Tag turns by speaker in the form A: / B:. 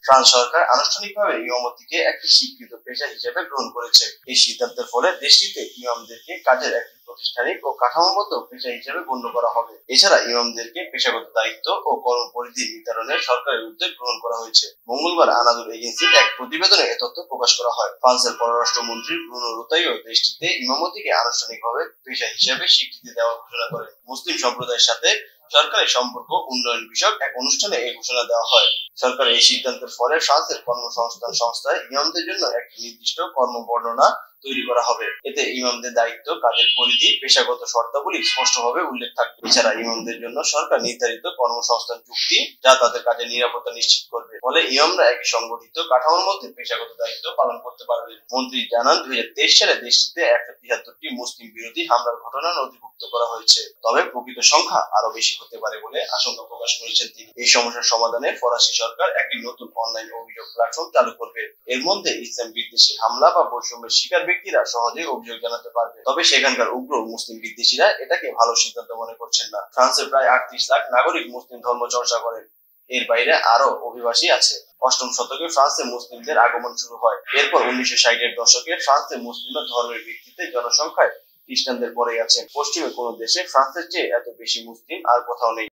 A: France সরকার আনুষ্ঠানিকভাবে ইমামতিকে একটি স্বীকৃত পেশা হিসেবে গ্রহণ করেছে। এই সিদ্ধান্তের ফলে দেশটিতে ইমামদেরকে কাজের একটি প্রাতিষ্ঠানিক ও কাঠামোগত পেশা হিসেবে গণ্য করা হবে। এছাড়া ইমামদেরকে পেশাগত দায়িত্ব ও কর্মপরিধি নির্ধারণে সরকারের উদ্যোগ গ্রহণ করা হয়েছে। মঙ্গলবার আনাদুল এজেন্সির এক প্রতিবেদনে এ তথ্য প্রকাশ করা হয়। ফ্রান্সের পররাষ্ট্রমন্ত্রী ব্রুনো রুতাইও দেশটিতে ইমামতিকে আনুষ্ঠানিকভাবে পেশা হিসেবে স্বীকৃতি দেওয়ার ঘোষণা করেন। মুসলিম সম্প্রদায়ের সাথে সরকারি সম্পর্ক উন্নয়ন বিষয়ক এক অনুষ্ঠানে এই ঘোষণা দেওয়া হয়। সরকারের এই সিদ্ধান্তের ফলে ফ্রান্সের কর্মসংস্থান সংস্থায় ইমামদের জন্য একটি নির্দিষ্ট কর্মবর্ণনা তৈরি করা হবে। এতে ইমামদের দায়িত্ব, কাজের পরিধি, পেশাগত শর্তাবলী স্পষ্টভাবে উল্লেখ থাকবে। এছাড়া ইমামদের জন্য সরকার নির্ধারিত কর্মসংস্থান চুক্তি, যা তাদের কাজের নিরাপত্তা নিশ্চিত করবে। ফলে ইমামরা একটি সংগঠিত কাঠামোর মধ্যে পেশাগত দায়িত্ব পালন করতে পারবেন। মন্ত্রী জানান, 2023 সালে দেশটিতে 173টি মুসলিম বিরোধী হামলার ঘটনা নথিভুক্ত করা হয়েছে। তবে প্রকৃত সংখ্যা আরো বেশি হতে পারে বলে আশঙ্কা প্রকাশ করেছেন তিনি। এই সমস্যার সমাধানে ফরাসি সরকার একটি নতুন অনলাইন অভিযোগ প্ল্যাটফর্ম চালু করবে। এর মধ্যে ইসলাম বিদ্বেষী হামলা বা বৈষম্যের শিকার ব্যক্তিরা সহজে অভিযোগ জানাতে পারবে। তবে সেখানকার উগ্র মুসলিম বিদ্বেষীরা এটাকে ভালো সিদ্ধান্ত মনে করছেন না। ফ্রান্সের প্রায় 38 লাখ নাগরিক মুসলিম ধর্ম চর্চা করেন। এর বাইরে আরো অভিবাসী আছে। অষ্টম শতকে ফ্রান্সে মুসলিমদের আগমন শুরু হয়। এরপর 1960-এর দশকে ফ্রান্সে মুসলিমরা ধর্মের ভিত্তিতে জনসংখ্যায় খ্রিস্টানদের পরেই আছেন। পশ্চিমে কোনো দেশে ফ্রান্সের চেয়ে এত বেশি মুসলিম আর কোথাও নেই।